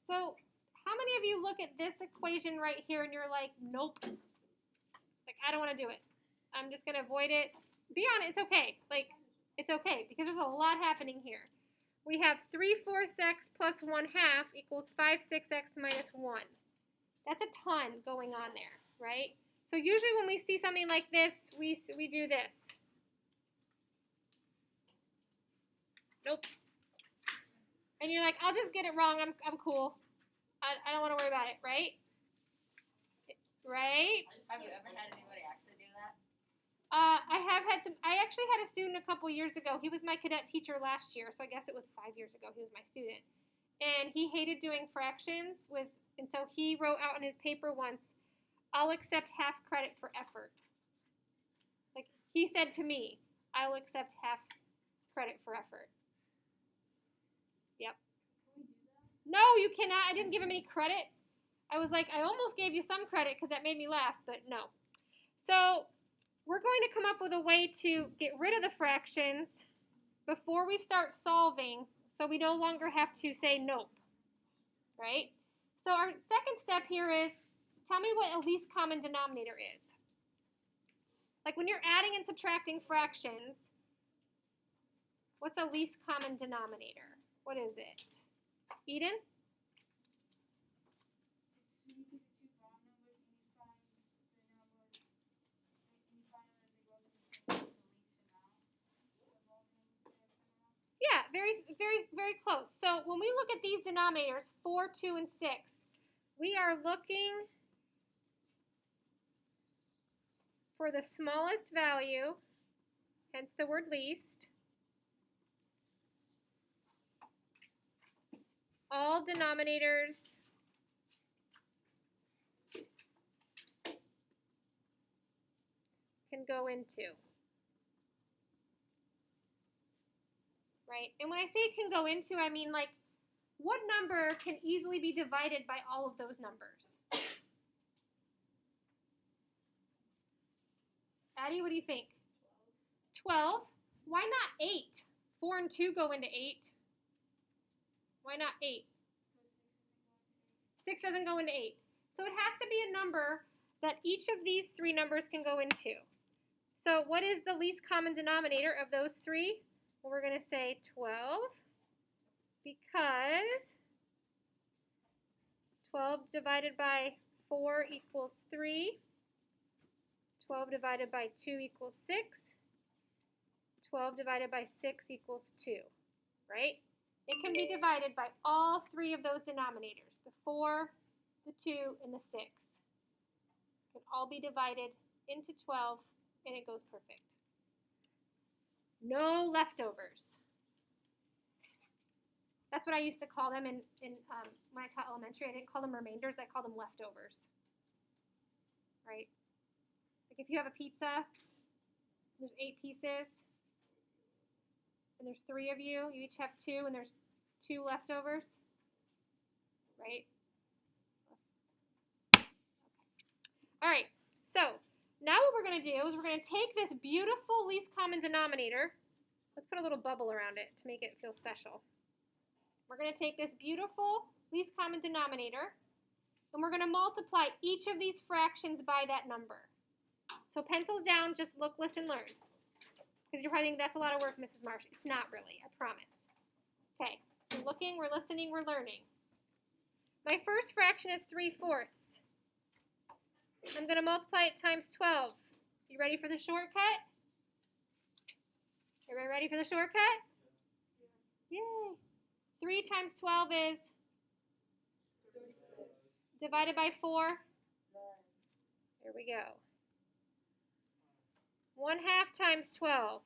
So how many of you look at this equation right here and you're like, nope, like I don't want to do it. I'm just going to avoid it. Be honest, it's okay. Like, it's okay because there's a lot happening here. We have 3/4 x plus 1/2 equals 5/6 minus 1. That's a ton going on there, right? So usually when we see something like this, we do this. Nope. And you're like, I'll just get it wrong. I'm cool. I don't want to worry about it, right? Right? Have you ever had anybody actually do that? I actually had a student a couple years ago. He was my cadet teacher last year, so I guess it was 5 years ago. He was my student. And he hated doing fractions and so he wrote out on his paper once, I'll accept half credit for effort. Like he said to me, I'll accept half credit for effort. Yep. No, you cannot. I didn't give him any credit. I was like, I almost gave you some credit because that made me laugh, but no. So we're going to come up with a way to get rid of the fractions before we start solving so we no longer have to say nope, right? So our second step here is, tell me what a least common denominator is. Like when you're adding and subtracting fractions, what's a least common denominator? What is it? Eden? Yeah, very, very, very close. So when we look at these denominators, 4, 2, and 6, we are looking for the smallest value, hence the word least. All denominators can go into. Right? And when I say it can go into, I mean like what number can easily be divided by all of those numbers? Addie, what do you think? 12. Why not 8? 4 and 2 go into 8. Why not 8? 6 doesn't go into 8. So it has to be a number that each of these three numbers can go into. So what is the least common denominator of those three? Well, we're going to say 12 because 12 divided by 4 equals 3. 12 divided by 2 equals 6. 12 divided by 6 equals 2, right? It can be divided by all three of those denominators, the 4, the 2, and the 6. It can all be divided into 12, and it goes perfect. No leftovers. That's what I used to call them when I taught elementary. I didn't call them remainders. I called them leftovers, right? Like if you have a pizza, there's 8 pieces, and there's 3 of you. You each have 2, and there's 2 leftovers, right? Okay. All right, so now what we're going to do is we're going to take this beautiful least common denominator. Let's put a little bubble around it to make it feel special. We're going to take this beautiful least common denominator, and we're going to multiply each of these fractions by that number. So pencils down, just look, listen, learn. Because you're probably thinking, that's a lot of work, Mrs. Marsh. It's not really, I promise. Okay, we're looking, we're listening, we're learning. My first fraction is 3/4. I'm going to multiply it times 12. You ready for the shortcut? Everybody ready for the shortcut? Yay. 3 times 12 is? Divided by 4? There we go. 1/2 times 12.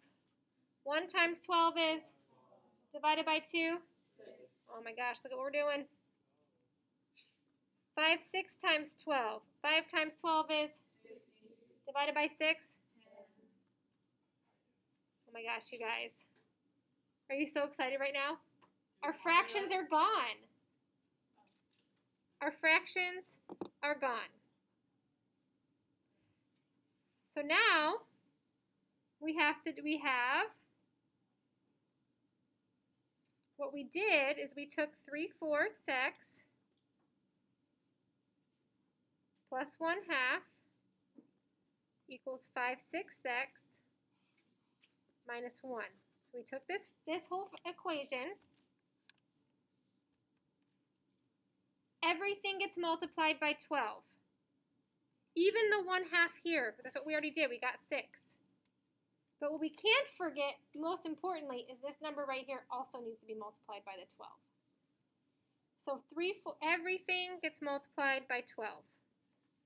1 times 12 is? Divided by 2? Oh my gosh, look at what we're doing. 5/6 times 12. 5 times 12 is? Divided by 6? Oh my gosh, you guys. Are you so excited right now? Our fractions are gone. Our fractions are gone. So now we have what we did is we took 3/4 x plus 1/2 equals 5/6 minus 1. So we took this whole equation. Everything gets multiplied by 12. Even the 1/2 here, that's what we already did. We got 6. But what we can't forget, most importantly, is this number right here also needs to be multiplied by the 12. So everything gets multiplied by 12.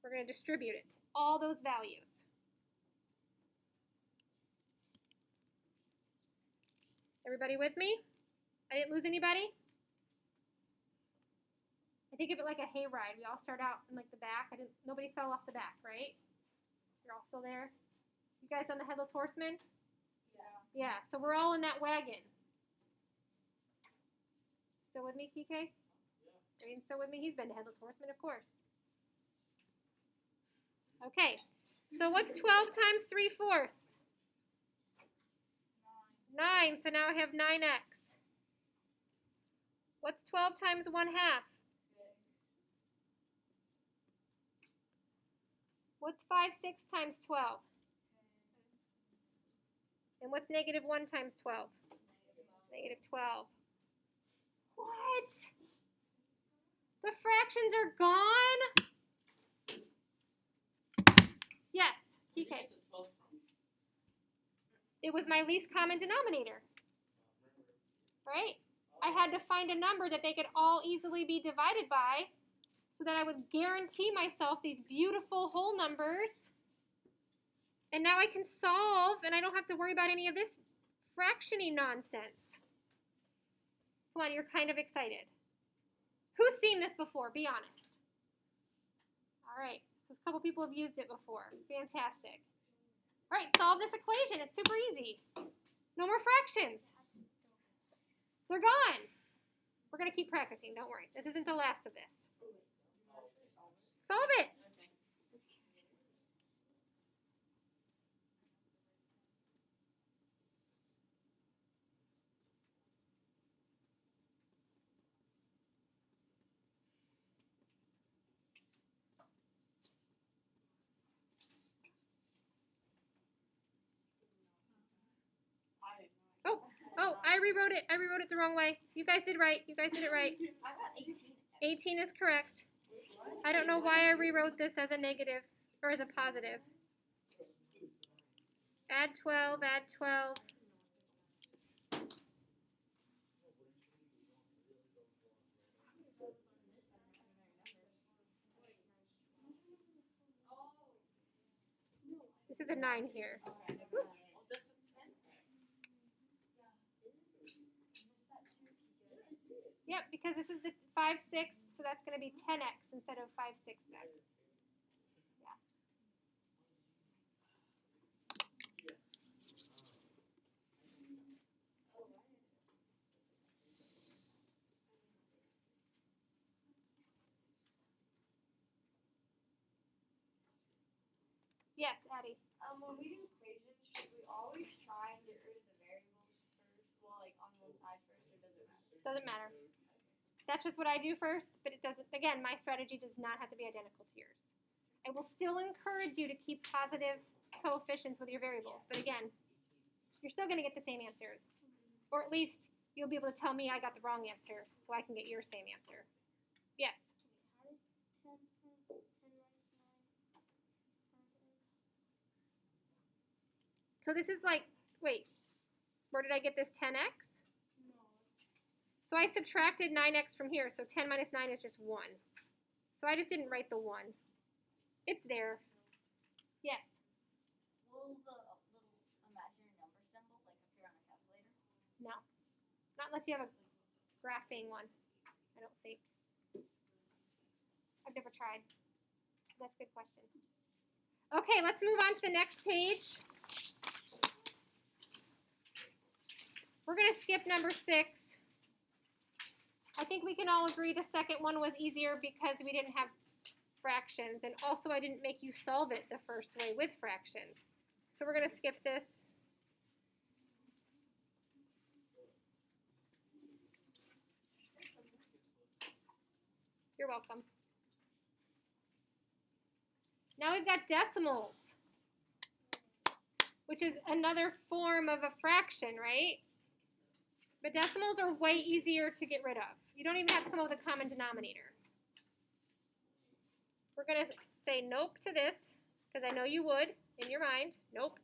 We're going to distribute it to all those values. Everybody with me? I didn't lose anybody? I think of it like a hayride. We all start out in like the back. Nobody fell off the back, right? You're all still there? You guys on the Headless Horseman? Yeah, so we're all in that wagon. Still with me, KK? Yeah. Are you still with me? He's been to Headless Horseman, of course. Okay, so what's 12 times 3/4? 9, so now I have 9x. What's 12 times 1/2? What's 5/6 times 12? And what's -1 times 12? -12. What? The fractions are gone? Yes, PK. It was my least common denominator. Right? I had to find a number that they could all easily be divided by so that I would guarantee myself these beautiful whole numbers. And now I can solve, and I don't have to worry about any of this fractioning nonsense. Come on, you're kind of excited. Who's seen this before? Be honest. All right, so a couple people have used it before. Fantastic. All right, solve this equation. It's super easy. No more fractions. They're gone. We're going to keep practicing. Don't worry. This isn't the last of this. Solve it. Oh, I rewrote it. I rewrote it the wrong way. You guys did right. You guys did it right. 18 is correct. I don't know why I rewrote this as a negative or as a positive. Add 12, add 12. This is a 9 here. Woo. Yep, because this is the 5/6, so that's going to be 10x instead of 5/6x. Yeah. Yes, Addie. When we do equations, should we always try and get rid of the variables first? Well, like on one side first, or does it matter? Doesn't matter. That's just what I do first, but it doesn't, again, my strategy does not have to be identical to yours. I will still encourage you to keep positive coefficients with your variables, but again, you're still going to get the same answer. Or at least you'll be able to tell me I got the wrong answer so I can get your same answer. Yes? So this is like, wait, where did I get this 10x? So I subtracted 9x from here, so 10 minus 9 is just 1. So I just didn't write the 1. It's there. Yes? Will the little imaginary number symbol like appear on a calculator? No. Not unless you have a graphing one, I don't think. I've never tried. That's a good question. Okay, let's move on to the next page. We're going to skip number 6. I think we can all agree the second one was easier because we didn't have fractions, and also I didn't make you solve it the first way with fractions. So we're going to skip this. You're welcome. Now we've got decimals, which is another form of a fraction, right? But decimals are way easier to get rid of. You don't even have to come up with a common denominator. We're going to say nope to this, because I know you would in your mind. Nope.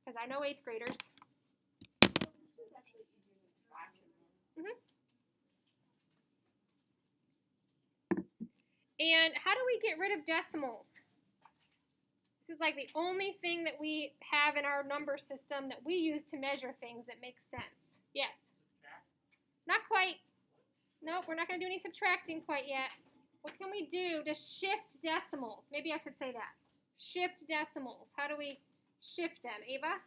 Because I know 8th graders. This was actually easier than fraction. And how do we get rid of decimals? This is like the only thing that we have in our number system that we use to measure things that makes sense. Yes? Not quite. Nope, we're not going to do any subtracting quite yet. What can we do to shift decimals? Maybe I should say that. Shift decimals. How do we shift them? Ava?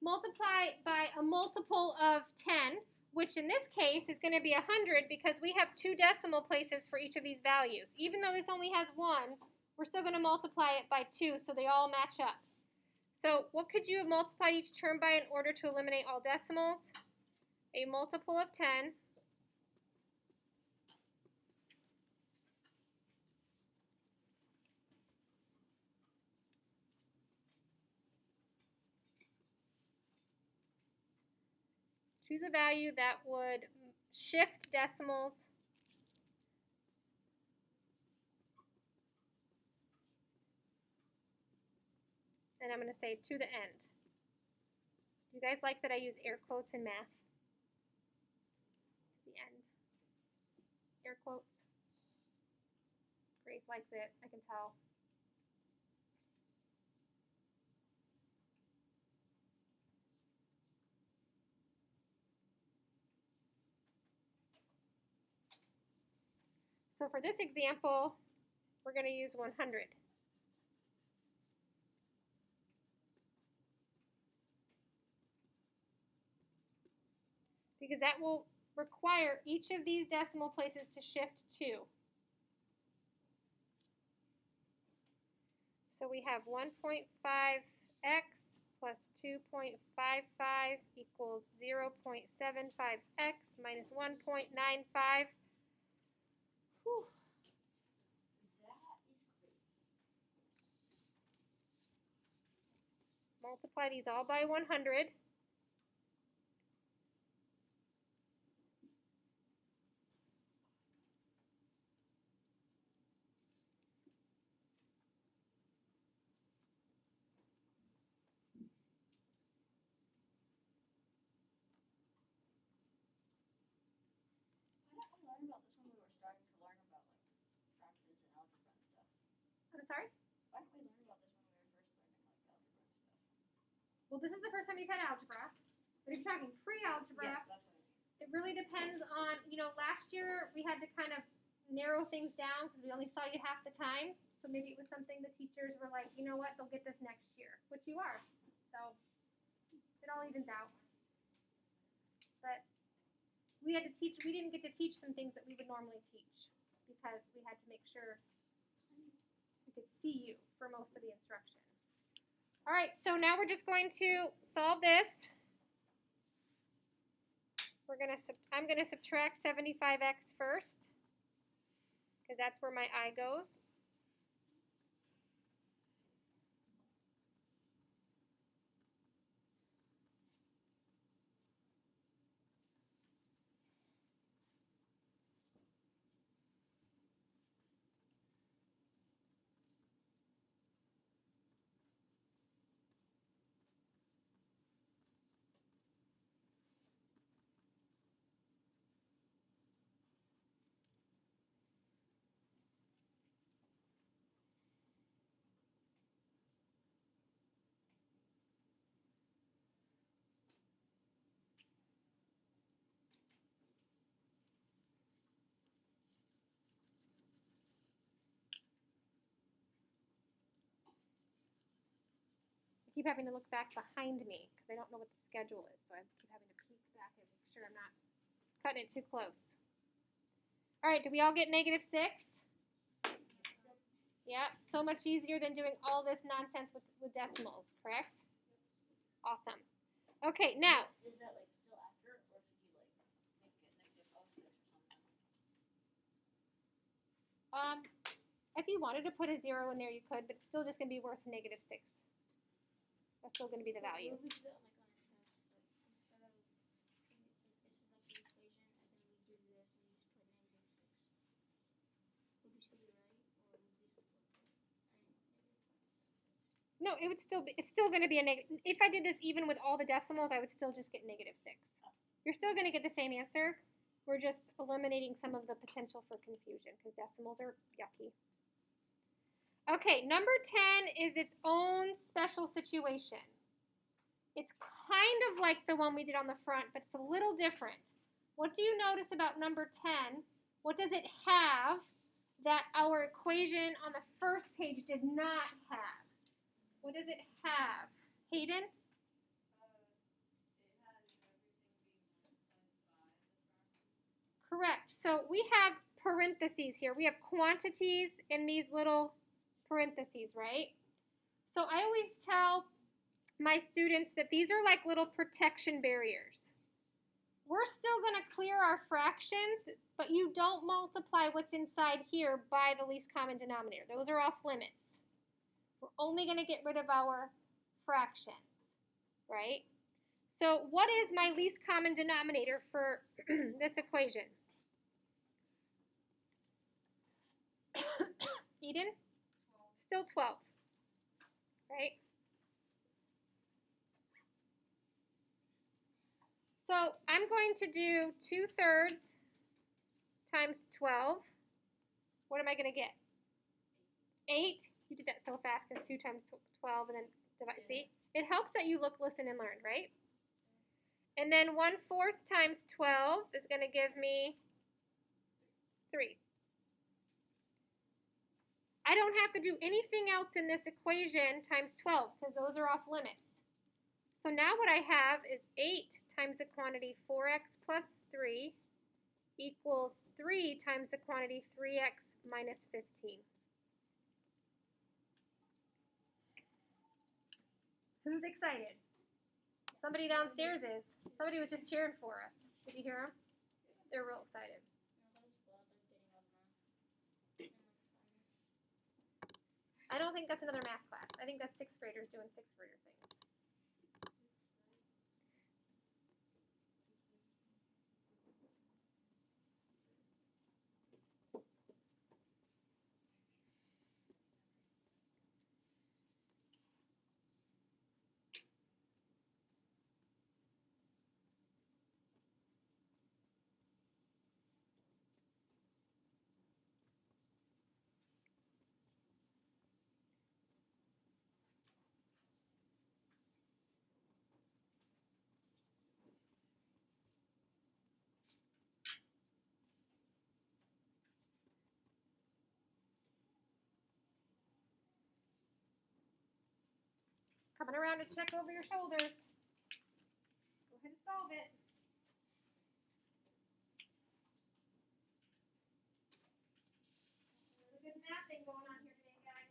Multiply by a multiple of 10, which in this case is going to be 100 because we have 2 decimal places for each of these values. Even though this only has 1, we're still going to multiply it by 2 so they all match up. So what could you have multiplied each term by in order to eliminate all decimals? A multiple of 10. Choose a value that would shift decimals. And I'm going to say to the end. You guys like that I use air quotes in math? To the end. Air quotes. Grace likes it, I can tell. So for this example, we're going to use 100. Because that will require each of these decimal places to shift 2. So we have 1.5x plus 2.55 equals 0.75x minus 1.95. Whew. Multiply these all by 100. Why didn't we learn about this when we were starting to learn about like fractions and algebra and stuff? I'm sorry? Why didn't we learn about this when we were first learning like algebra and stuff? Well, this is the first time you've had algebra. But if you're talking pre-algebra, Yes, that's what I mean. it really depends on, last year we had to kind of narrow things down because we only saw you half the time. So maybe it was something the teachers were like, you know what, they'll get this next year, which you are. So it all evens out. But we didn't get to teach some things that we would normally teach because we had to make sure we could see you for most of the instruction. All right, so now we're just going to solve this. I'm going to subtract 75x first because that's where my I goes. I keep having to look back behind me because I don't know what the schedule is. So I keep having to peek back and make sure I'm not cutting it too close. All right, do we all get -6? Yeah, so much easier than doing all this nonsense with decimals, correct? Awesome. Okay, now. Is that like still after, or should you like make it -06 or something? If you wanted to put a 0 in there, you could, but it's still just going to be worth -6. That's still going to be the value. What was it like on a test? Like instead of this is like the equation, and then we do this and we just put -6. Would we still be right, or would we just put No, it would still be. It's still going to be a negative. If I did this even with all the decimals, I would still just get -6. You're still going to get the same answer. We're just eliminating some of the potential for confusion because decimals are yucky. Okay, number 10 is its own special situation. It's kind of like the one we did on the front, but it's a little different. What do you notice about number 10? What does it have that our equation on the first page did not have? What does it have? Hayden? Correct. So we have parentheses here. We have quantities in these little parentheses, right? So I always tell my students that these are like little protection barriers. We're still going to clear our fractions, but you don't multiply what's inside here by the least common denominator. Those are off limits. We're only going to get rid of our fractions, right? So what is my least common denominator for this equation? Eden? 12. Still 12, right? So I'm going to do 2/3 times 12. What am I going to get? 8. You did that so fast because 2 times 12 and then divide. See? It helps that you look, listen, and learn, right? And then 1/4 times 12 is going to give me 3. I don't have to do anything else in this equation times 12 because those are off limits. So now what I have is 8 times the quantity 4x plus 3 equals 3 times the quantity 3x minus 15. Who's excited? Somebody downstairs is. Somebody was just cheering for us. Did you hear them? They're real excited. I don't think that's another math class. I think that's 6th graders doing 6th grader things. Coming around to check over your shoulders. Go ahead and solve it. Really good mathing going on here today, guys.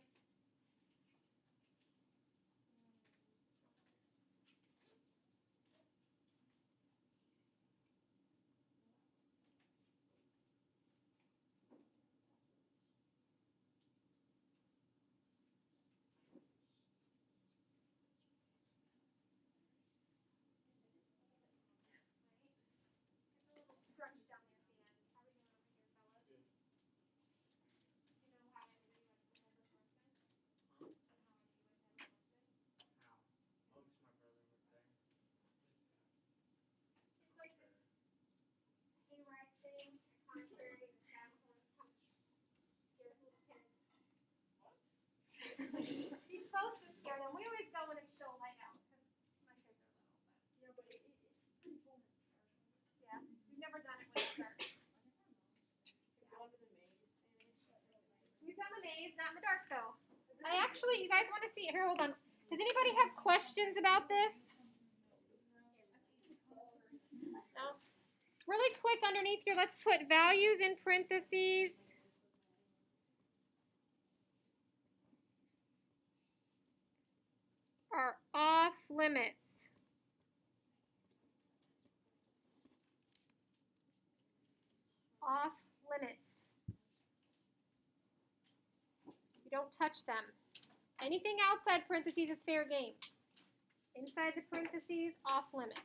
Scrunch down there at the end. How are we doing over here, fellas? Good. You know how I do like the head of horseman? And how I do with head of horseman? How? Oh, because my brother worked there. It's like this hayride thing, contrary to how horse comes scares little kids. What? He's supposed to scare them. We always go when it's still light out because my kids are little. But Yeah, but it's pretty cool. yeah, we've never done it when it's dark. Go into the maze and it's really nice. We've done the maze, not in the dark though. I actually, you guys want to see? Here, hold on. Does anybody have questions about this? No. Really quick underneath here, let's put values in parentheses. Are off limits. Off limits. touch them. Anything outside parentheses is fair game. Inside the parentheses, off limits.